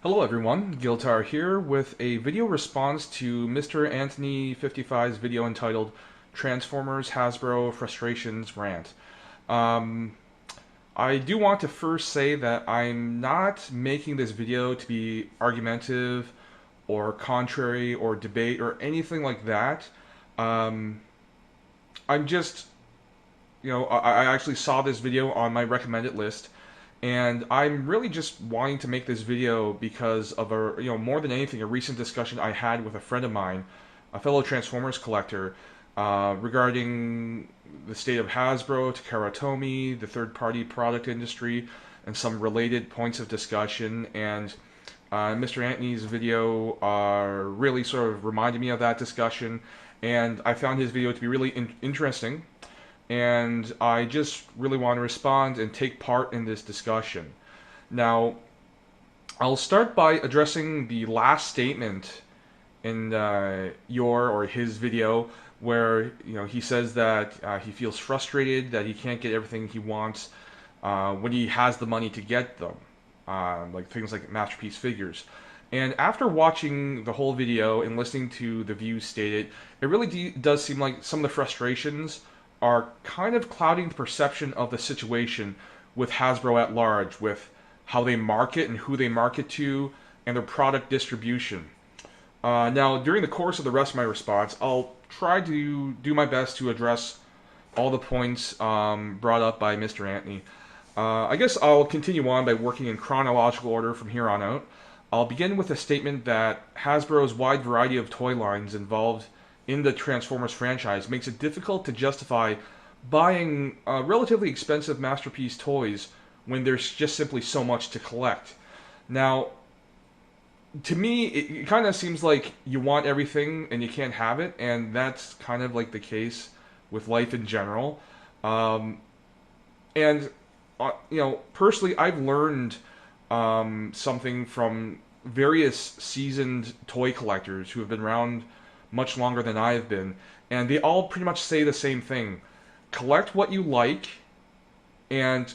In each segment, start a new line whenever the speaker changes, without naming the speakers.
Hello everyone, Giltar here with a video response to Mr. Anthony 55's video entitled Transformers Hasbro Frustrations Rant. Um, I do want to first say that I'm not making this video to be argumentative or contrary or debate or anything like that. Um, I'm just, I actually saw this video on my recommended list, and I'm really just wanting to make this video because of more than anything, a recent discussion I had with a friend of mine, a fellow Transformers collector, regarding the state of Hasbro, Takara Tomy, the third-party product industry, and some related points of discussion. And Mr. Anthony's video really sort of reminded me of that discussion, and I found his video to be really interesting, and I just really want to respond and take part in this discussion. Now, I'll start by addressing the last statement in your or his video, where he says that he feels frustrated that he can't get everything he wants when he has the money to get them, like things like Masterpiece figures. And after watching the whole video and listening to the views stated, it really does seem like some of the frustrations are kind of clouding the perception of the situation with Hasbro at large, with how they market and who they market to, and their product distribution. Now, during the course of the rest of my response, I'll try to do my best to address all the points brought up by Mr. Anthony. I guess I'll continue on by working in chronological order from here on out. I'll begin with a statement that Hasbro's wide variety of toy lines involved in the Transformers franchise makes it difficult to justify buying relatively expensive Masterpiece toys when there's just simply so much to collect. Now, to me, it kind of seems like you want everything and you can't have it, and that's kind of like the case with life in general. And personally, I've learned something from various seasoned toy collectors who have been around much longer than I have been, and they all pretty much say the same thing. Collect what you like, and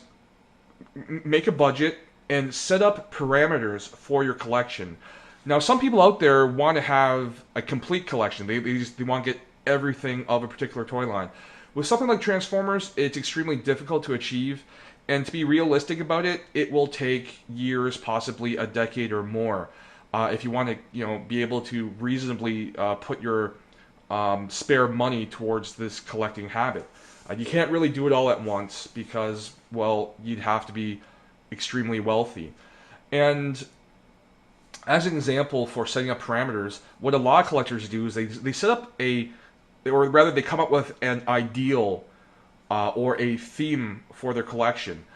make a budget, and set up parameters for your collection. Now, some people out there want to have a complete collection. They want to get everything of a particular toy line. With something like Transformers, it's extremely difficult to achieve, and to be realistic about it, it will take years, possibly a decade or more, if you want to, be able to reasonably put your spare money towards this collecting habit. You can't really do it all at once because, well, you'd have to be extremely wealthy. And as an example for setting up parameters, what a lot of collectors do is they set up or rather they come up with an ideal or a theme for their collection.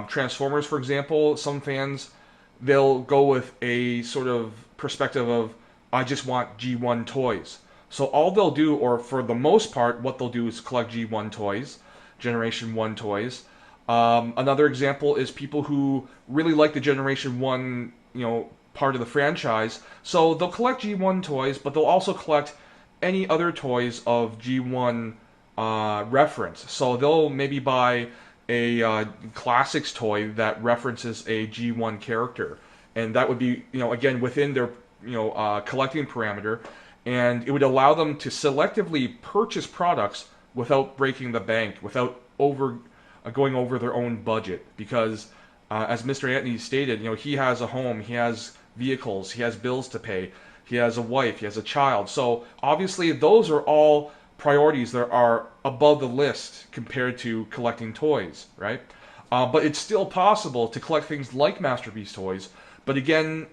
Transformers, for example, some fans, they'll go with a sort of perspective of, I just want G1 toys. So all they'll do, or for the most part, what they'll do is collect G1 toys, Generation 1 toys. Another example is people who really like the Generation 1, part of the franchise. So they'll collect G1 toys, but they'll also collect any other toys of G1 reference. So they'll maybe buy a classics toy that references a G1 character, and that would be, again, within their, collecting parameter, and it would allow them to selectively purchase products without breaking the bank, without going over their own budget, because as Mr. Anthony stated, he has a home, he has vehicles, he has bills to pay, he has a wife, he has a child. So obviously those are all priorities that are above the list compared to collecting toys, right? But it's still possible to collect things like Masterpiece toys, but again,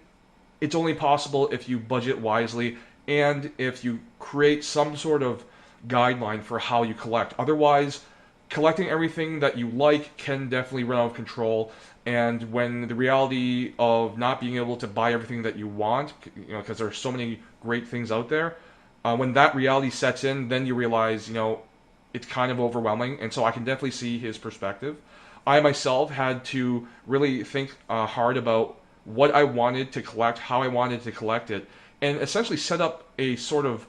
it's only possible if you budget wisely and if you create some sort of guideline for how you collect. Otherwise, collecting everything that you like can definitely run out of control, and when the reality of not being able to buy everything that you want, because there are so many great things out there, when that reality sets in, then you realize, it's kind of overwhelming, and so I can definitely see his perspective. I myself had to really think hard about what I wanted to collect, how I wanted to collect it, and essentially set up a sort of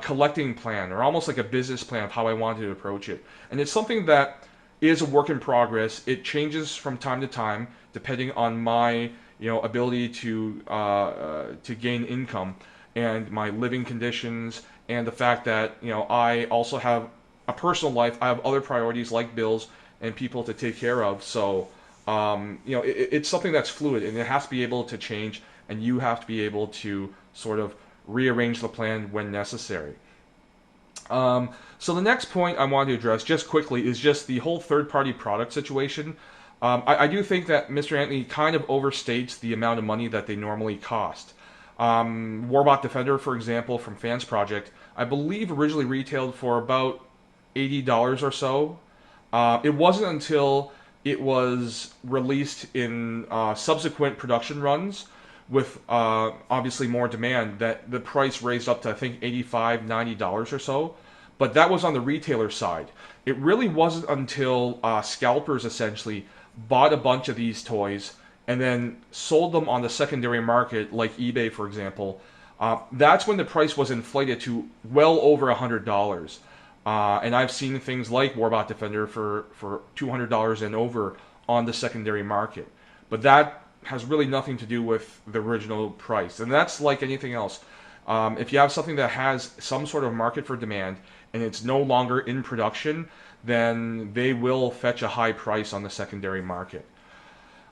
collecting plan, or almost like a business plan of how I wanted to approach it. And it's something that is a work in progress. It changes from time to time, depending on my ability to gain income, and my living conditions, and the fact that I also have a personal life. I have other priorities like bills and people to take care of. So it's something that's fluid, and it has to be able to change, and you have to be able to sort of rearrange the plan when necessary. So the next point I wanted to address just quickly is just the whole third-party product situation. I do think that Mr. Anthony kind of overstates the amount of money that they normally cost. Warbot Defender, for example, from Fans Project, I believe originally retailed for about $80 or so. It wasn't until it was released in subsequent production runs with obviously more demand that the price raised up to I think $85, $90 or so. But that was on the retailer side. It really wasn't until scalpers essentially bought a bunch of these toys and then sold them on the secondary market, like eBay, for example. That's when the price was inflated to well over $100. And I've seen things like Warbot Defender for $200 and over on the secondary market. But that has really nothing to do with the original price. And that's like anything else. If you have something that has some sort of market for demand and it's no longer in production, then they will fetch a high price on the secondary market.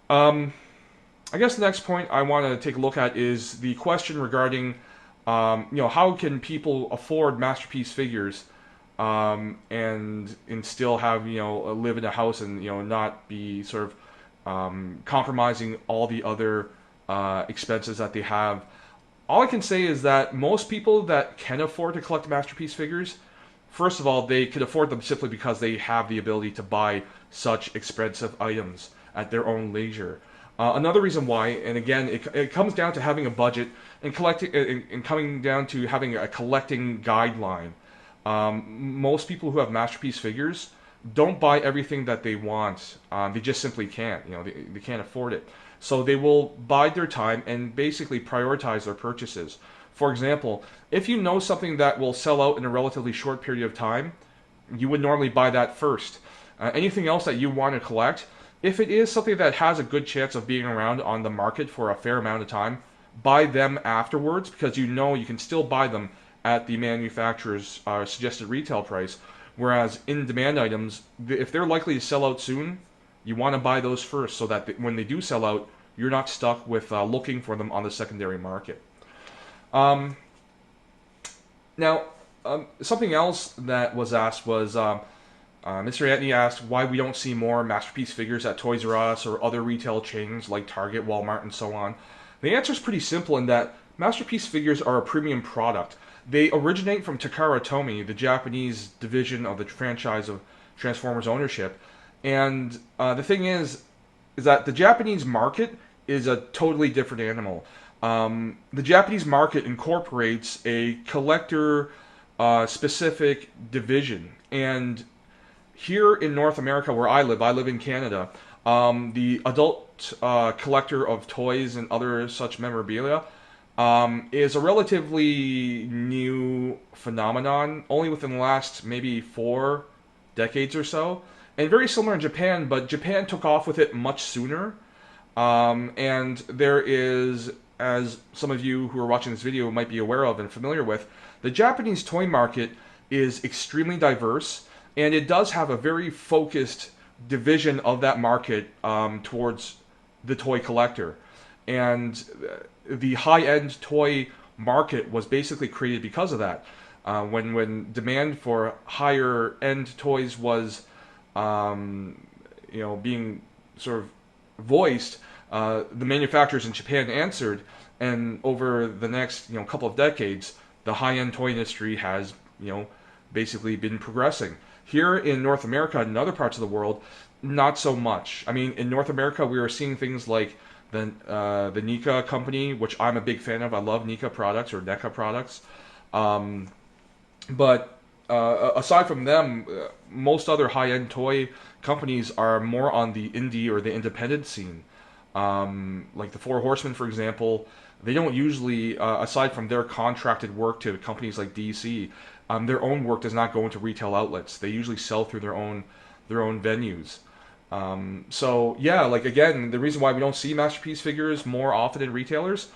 I guess the next point I want to take a look at is the question regarding, how can people afford Masterpiece figures and still have live in a house and not be sort of compromising all the other expenses that they have. All I can say is that most people that can afford to collect Masterpiece figures, first of all, they could afford them simply because they have the ability to buy such expensive items at their own leisure. Another reason why, and again, it comes down to having a budget and collecting, and coming down to having a collecting guideline. Most people who have Masterpiece figures don't buy everything that they want. They just simply can't. They can't afford it. So they will bide their time and basically prioritize their purchases. For example, if you know something that will sell out in a relatively short period of time, you would normally buy that first. Anything else that you want to collect, if it is something that has a good chance of being around on the market for a fair amount of time, buy them afterwards because you can still buy them at the manufacturer's suggested retail price. Whereas in-demand items, if they're likely to sell out soon, you want to buy those first so that when they do sell out, you're not stuck with looking for them on the secondary market. Now, something else that was asked was Mr. Anthony asked why we don't see more Masterpiece figures at Toys R Us or other retail chains like Target, Walmart, and so on. The answer is pretty simple in that Masterpiece figures are a premium product. They originate from Takara Tomy, the Japanese division of the franchise of Transformers ownership. And the thing is that the Japanese market is a totally different animal. The Japanese market incorporates a collector specific division. And here in North America, where I live in Canada, the adult collector of toys and other such memorabilia is a relatively new phenomenon, only within the last maybe 4 decades or so. And very similar in Japan, but Japan took off with it much sooner. And there is, as some of you who are watching this video might be aware of and familiar with, the Japanese toy market is extremely diverse, and it does have a very focused division of that market towards the toy collector. And the high-end toy market was basically created because of that. When demand for higher-end toys was being sort of voiced, the manufacturers in Japan answered, and over the next couple of decades, the high-end toy industry has basically been progressing. Here in North America and in other parts of the world, not so much. I mean, in North America, we are seeing things like the NECA company, which I'm a big fan of. I love NECA products or NECA products. But aside from them, most other high-end toy companies are more on the indie or the independent scene. Like the Four Horsemen, for example, they don't usually, aside from their contracted work to companies like DC, their own work does not go into retail outlets. They usually sell through their own venues. So yeah, like again, the reason why we don't see masterpiece figures more often in retailers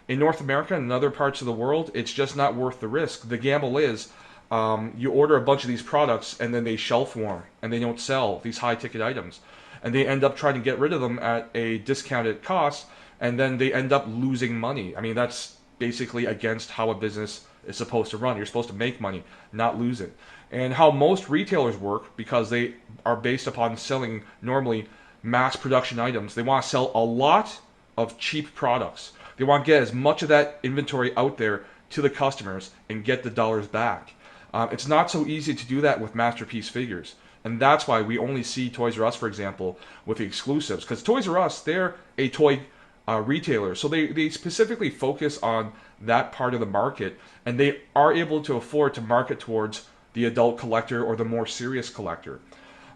in North America and in other parts of the world, it's just not worth the risk. The gamble is you order a bunch of these products and then they shelf warm and they don't sell these high ticket items, and they end up trying to get rid of them at a discounted cost, and then they end up losing money. I mean, that's basically against how a business is supposed to run. You're supposed to make money, not lose it. And how most retailers work, because they are based upon selling normally mass production items, they want to sell a lot of cheap products. They want to get as much of that inventory out there to the customers and get the dollars back. It's not so easy to do that with masterpiece figures. And that's why we only see Toys R Us, for example, with the exclusives. Because Toys R Us, they're a toy retailer. So they specifically focus on that part of the market. And they are able to afford to market towards the adult collector or the more serious collector.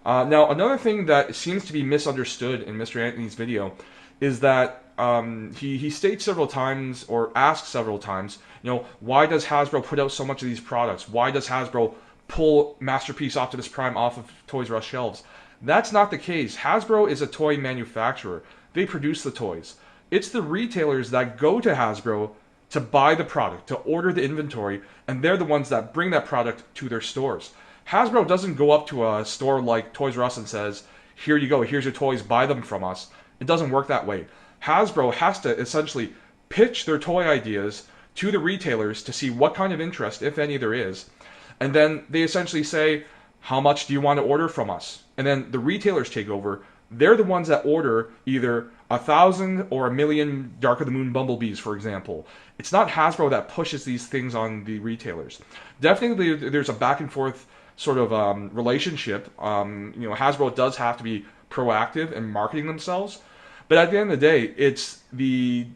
Now, another thing that seems to be misunderstood in Mr. Anthony's video is that he states several times, or asks several times, why does Hasbro put out so much of these products? Why does Hasbro pull Masterpiece Optimus Prime off of Toys R Us shelves? That's not the case. Hasbro is a toy manufacturer. They produce the toys. It's the retailers that go to Hasbro to buy the product, to order the inventory, and they're the ones that bring that product to their stores. Hasbro doesn't go up to a store like Toys R Us and says, here you go, here's your toys, buy them from us. It doesn't work that way. Hasbro has to essentially pitch their toy ideas to the retailers to see what kind of interest, if any, there is. And then they essentially say, how much do you want to order from us? And then the retailers take over. They're the ones that order either 1,000 or 1,000,000 Dark of the Moon Bumblebees, for example. It's not Hasbro that pushes these things on the retailers. Definitely there's a back and forth sort of relationship. Hasbro does have to be proactive in marketing themselves. But at the end of the day, it's the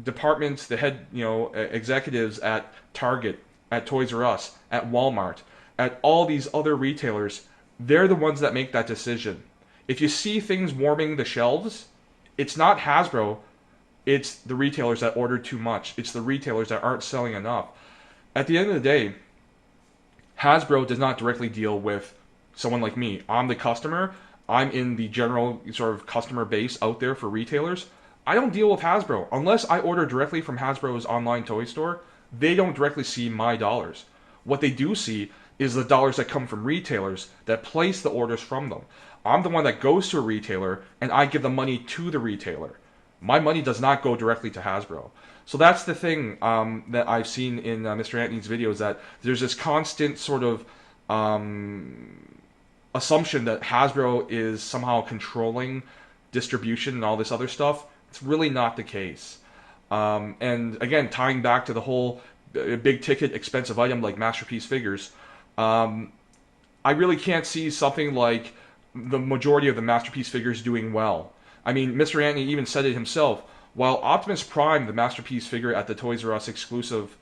departments, the head executives at Target, at Toys R Us, at Walmart, at all these other retailers. They're the ones that make that decision. If you see things warming the shelves, it's not Hasbro. It's the retailers that ordered too much. It's the retailers that aren't selling enough. At the end of the day, Hasbro does not directly deal with someone like me. I'm the customer. I'm in the general sort of customer base out there for retailers. I don't deal with Hasbro. Unless I order directly from Hasbro's online toy store, they don't directly see my dollars. What they do see is the dollars that come from retailers that place the orders from them. I'm the one that goes to a retailer and I give the money to the retailer. My money does not go directly to Hasbro. So that's the thing that I've seen in Mr. Anthony's videos, that there's this constant sort of assumption that Hasbro is somehow controlling distribution and all this other stuff. It's really not the case. And again, tying back to the whole big ticket expensive item like Masterpiece figures, I really can't see something like the majority of the Masterpiece figures doing well. I mean, Mr. Anthony even said it himself. While Optimus Prime, the Masterpiece figure at the Toys R Us exclusive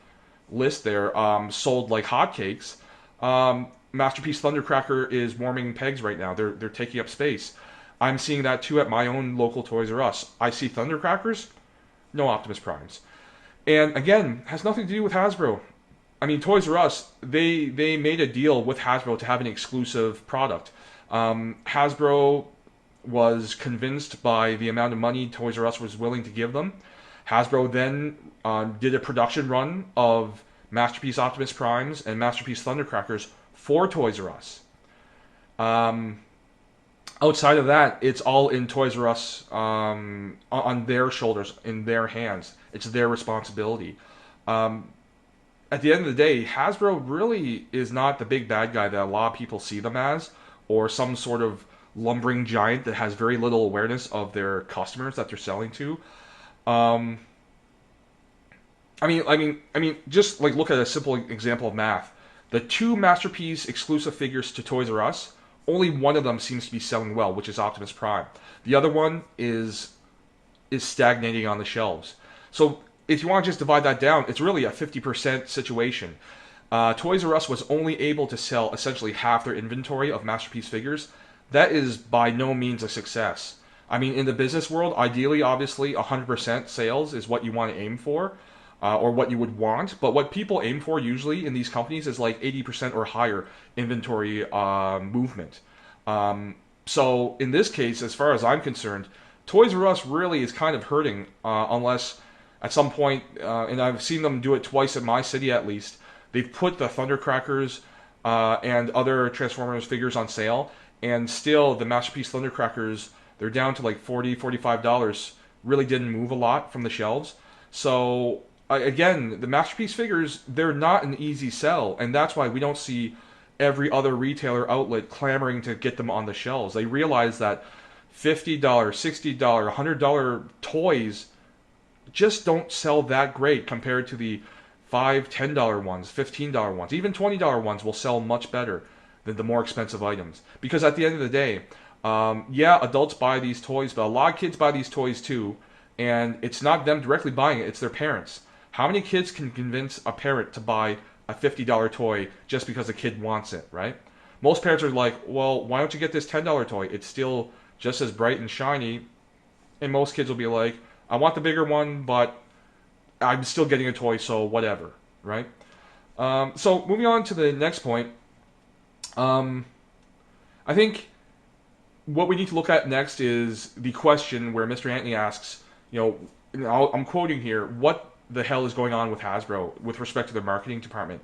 list there, sold like hotcakes, Masterpiece Thundercracker is warming pegs right now. They're taking up space. I'm seeing that too at my own local Toys R Us. I see Thundercrackers, no Optimus Primes. And again, has nothing to do with Hasbro. I mean, Toys R Us, they made a deal with Hasbro to have an exclusive product. Hasbro was convinced by the amount of money Toys R Us was willing to give them. Hasbro then did a production run of Masterpiece Optimus Primes and Masterpiece Thundercrackers for Toys R Us. Outside of that, it's all in Toys R Us, on their shoulders, in their hands. It's their responsibility. At the end of the day, Hasbro really is not the big bad guy that a lot of people see them as, or some sort of lumbering giant that has very little awareness of their customers that they're selling to. I mean, just like look at a simple example of math. The two Masterpiece exclusive figures to Toys R Us, only one of them seems to be selling well, which is Optimus Prime. The other one is stagnating on the shelves. So if you want to just divide that down, it's really a 50% situation. Toys R Us was only able to sell essentially half their inventory of Masterpiece figures. That is by no means a success. I mean, in the business world, ideally, obviously, 100% sales is what you want to aim for, or what you would want. But what people aim for usually in these companies is like 80% or higher inventory movement. So in this case, as far as I'm concerned, Toys R Us really is kind of hurting unless at some point, and I've seen them do it twice in my city at least, they've put the Thundercrackers and other Transformers figures on sale, and still the Masterpiece Thundercrackers, they're down to like $40, $45, really didn't move a lot from the shelves. So again, the Masterpiece figures, they're not an easy sell, and that's why we don't see every other retailer outlet clamoring to get them on the shelves. They realize that $50, $60, $100 toys just don't sell that great compared to the $5, $10 ones, $15 ones. Even $20 ones will sell much better than the more expensive items. Because at the end of the day, yeah, adults buy these toys, but a lot of kids buy these toys too, and it's not them directly buying it, it's their parents. How many kids can convince a parent to buy a $50 toy just because the kid wants it, right? Most parents are like, well, why don't you get this $10 toy? It's still just as bright and shiny. And most kids will be like, I want the bigger one, but I'm still getting a toy, so whatever, right? So moving on to the next point, I think what we need to look at next is the question where Mr. Anthony asks, I'm quoting here, what the hell is going on with Hasbro with respect to their marketing department?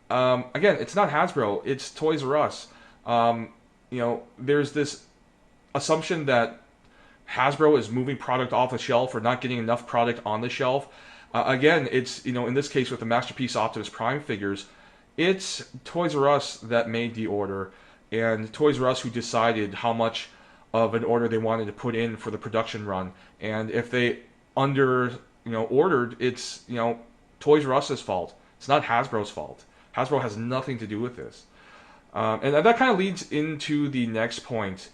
Again, it's not Hasbro, it's Toys R Us. There's this assumption that Hasbro is moving product off the shelf or not getting enough product on the shelf. Again, it's, in this case with the Masterpiece Optimus Prime figures, it's Toys R Us that made the order, and Toys R Us who decided how much of an order they wanted to put in for the production run. And if they ordered, it's, Toys R Us's fault. It's not Hasbro's fault. Hasbro has nothing to do with this. And that kind of leads into the next point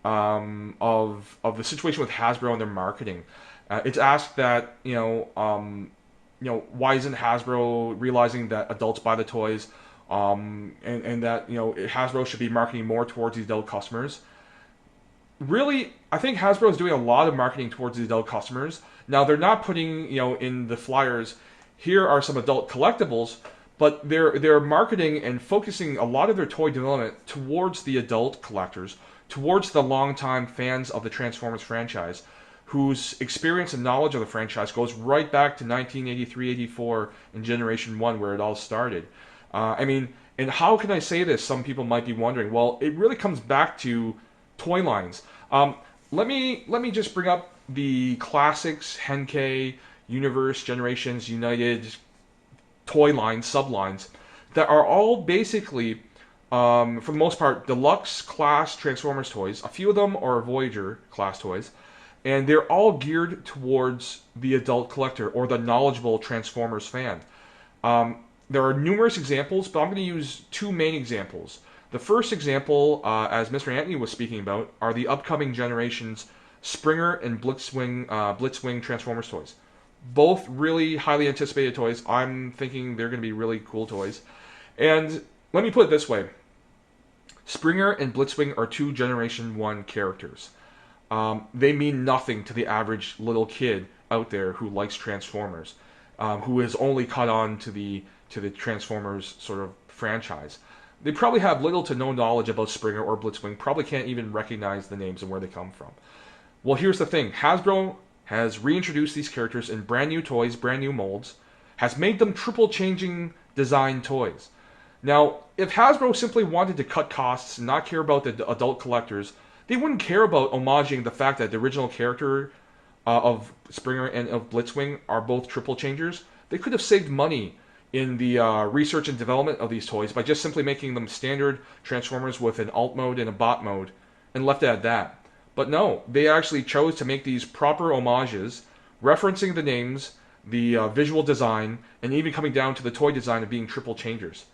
of the situation with Hasbro and their marketing. It's asked that why isn't Hasbro realizing that adults buy the toys, and that Hasbro should be marketing more towards the adult customers. Really, I think Hasbro is doing a lot of marketing towards the adult customers. Now they're not putting in the flyers, here are some adult collectibles, but they're marketing and focusing a lot of their toy development towards the adult collectors, towards the longtime fans of the Transformers franchise, whose experience and knowledge of the franchise goes right back to 1983-84 in Generation 1 where it all started. And how can I say this? Some people might be wondering. Well, it really comes back to toy lines. Let me just bring up the classics, Henkei, Universe, Generations, United, toy lines, sublines, that are all basically, for the most part, deluxe class Transformers toys. A few of them are Voyager class toys, and they're all geared towards the adult collector or the knowledgeable Transformers fan. There are numerous examples, but I'm going to use two main examples. The first example, as Mr. Anthony was speaking about, are the upcoming Generations Springer and Blitzwing Transformers toys. Both really highly anticipated toys. I'm thinking they're going to be really cool toys. And let me put it this way. Springer and Blitzwing are two Generation 1 characters. They mean nothing to the average little kid out there who likes Transformers, who has only caught on to the Transformers sort of franchise. They probably have little to no knowledge about Springer or Blitzwing, probably can't even recognize the names and where they come from. Well, here's the thing. Hasbro has reintroduced these characters in brand new toys, brand new molds, has made them triple changing design toys. Now, if Hasbro simply wanted to cut costs and not care about the adult collectors, they wouldn't care about homaging the fact that the original character of Springer and of Blitzwing are both triple changers. They could have saved money in the research and development of these toys by just simply making them standard Transformers with an alt mode and a bot mode and left it at that. But no, they actually chose to make these proper homages, referencing the names, the visual design, and even coming down to the toy design of being triple changers.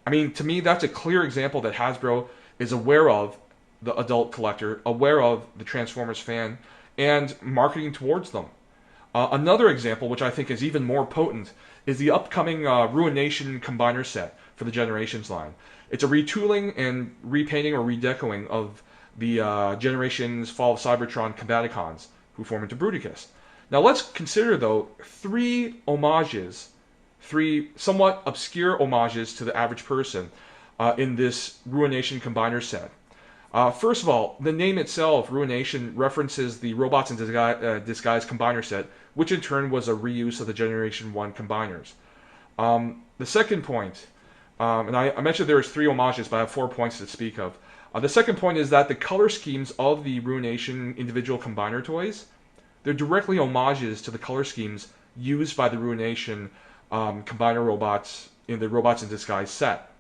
I mean, to me, that's a clear example that Hasbro is aware of the adult collector, aware of the Transformers fan, and marketing towards them. Another example, which I think is even more potent, is the upcoming Ruination Combiner set for the Generations line. It's a retooling and repainting or redecoing of the Generations Fall of Cybertron Combaticons, who form into Bruticus. Now let's consider, though, three somewhat obscure homages to the average person in this Ruination Combiner set. First of all, the name itself, Ruination, references the Robots in Disguise combiner set, which in turn was a reuse of the Generation 1 combiners. The second point, and I mentioned there's 3 homages, but I have 4 points to speak of. The second point is that the color schemes of the Ruination individual combiner toys, they're directly homages to the color schemes used by the Ruination combiner robots in the Robots in Disguise set.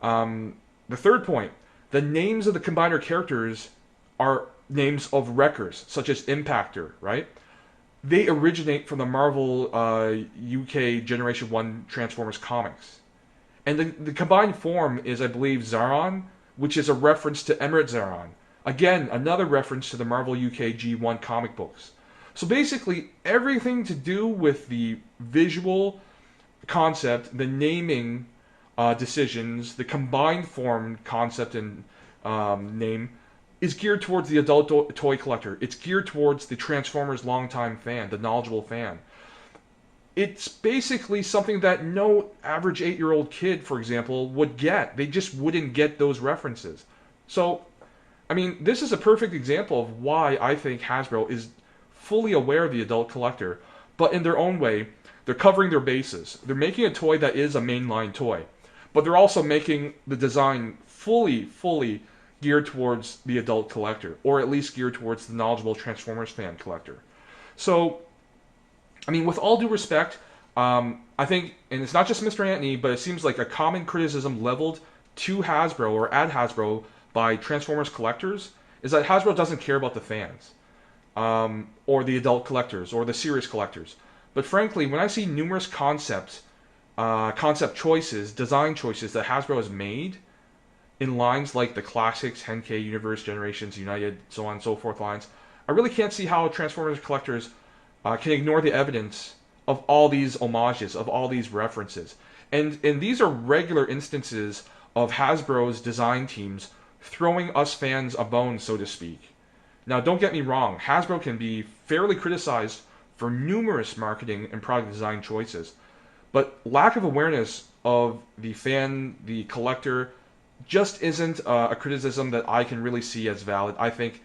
The third point, the names of the combiner characters are names of wreckers, such as Impactor, right? They originate from the Marvel UK Generation 1 Transformers comics. And the combined form is, I believe, Zaron, which is a reference to Emirate Zaron. Again, another reference to the Marvel UK G1 comic books. So basically, everything to do with the visual concept, the naming decisions, the combined form concept and name is geared towards the adult toy collector. It's geared towards the Transformers longtime fan, the knowledgeable fan. It's basically something that no average 8-year-old kid, for example, would get. They just wouldn't get those references. So, I mean, this is a perfect example of why I think Hasbro is fully aware of the adult collector, but in their own way, they're covering their bases. They're making a toy that is a mainline toy, but they're also making the design fully geared towards the adult collector, or at least geared towards the knowledgeable Transformers fan collector. So, I mean, with all due respect, I think, and it's not just Mr. Antony, but it seems like a common criticism leveled to Hasbro or at Hasbro by Transformers collectors is that Hasbro doesn't care about the fans, or the adult collectors, or the serious collectors. But frankly, when I see numerous concept choices, design choices that Hasbro has made in lines like the Classics, Henkei, Universe, Generations, United, so on and so forth lines, I really can't see how Transformers collectors can ignore the evidence of all these homages, of all these references. And these are regular instances of Hasbro's design teams throwing us fans a bone, so to speak. Now, don't get me wrong, Hasbro can be fairly criticized for numerous marketing and product design choices, but lack of awareness of the fan, the collector, just isn't a criticism that I can really see as valid. I think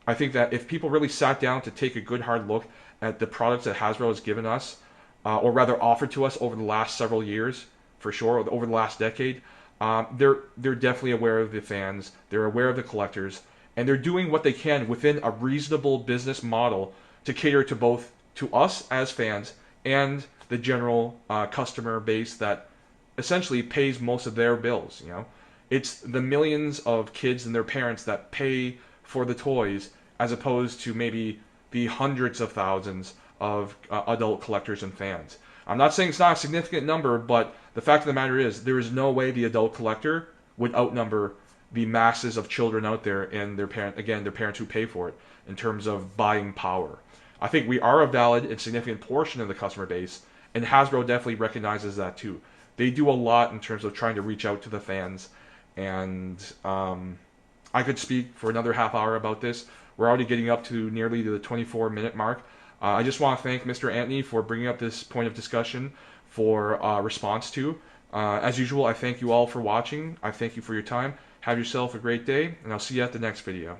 that if people really sat down to take a good hard look at the products that Hasbro has given us, or rather offered to us over the last several years, for sure, over the last decade, they're definitely aware of the fans, they're aware of the collectors, and they're doing what they can within a reasonable business model to cater to both to us as fans and the general customer base that essentially pays most of their bills. You know, it's the millions of kids and their parents that pay for the toys, as opposed to maybe the hundreds of thousands of adult collectors and fans. I'm not saying it's not a significant number, but the fact of the matter is there is no way the adult collector would outnumber the masses of children out there and their parents who pay for it in terms of buying power. I think we are a valid and significant portion of the customer base, and Hasbro definitely recognizes that too. They do a lot in terms of trying to reach out to the fans, and I could speak for another half hour about this. We're already getting up to nearly the 24-minute mark. I just want to thank Mr. Antony for bringing up this point of discussion for response to. As usual, I thank you all for watching. I thank you for your time. Have yourself a great day, and I'll see you at the next video.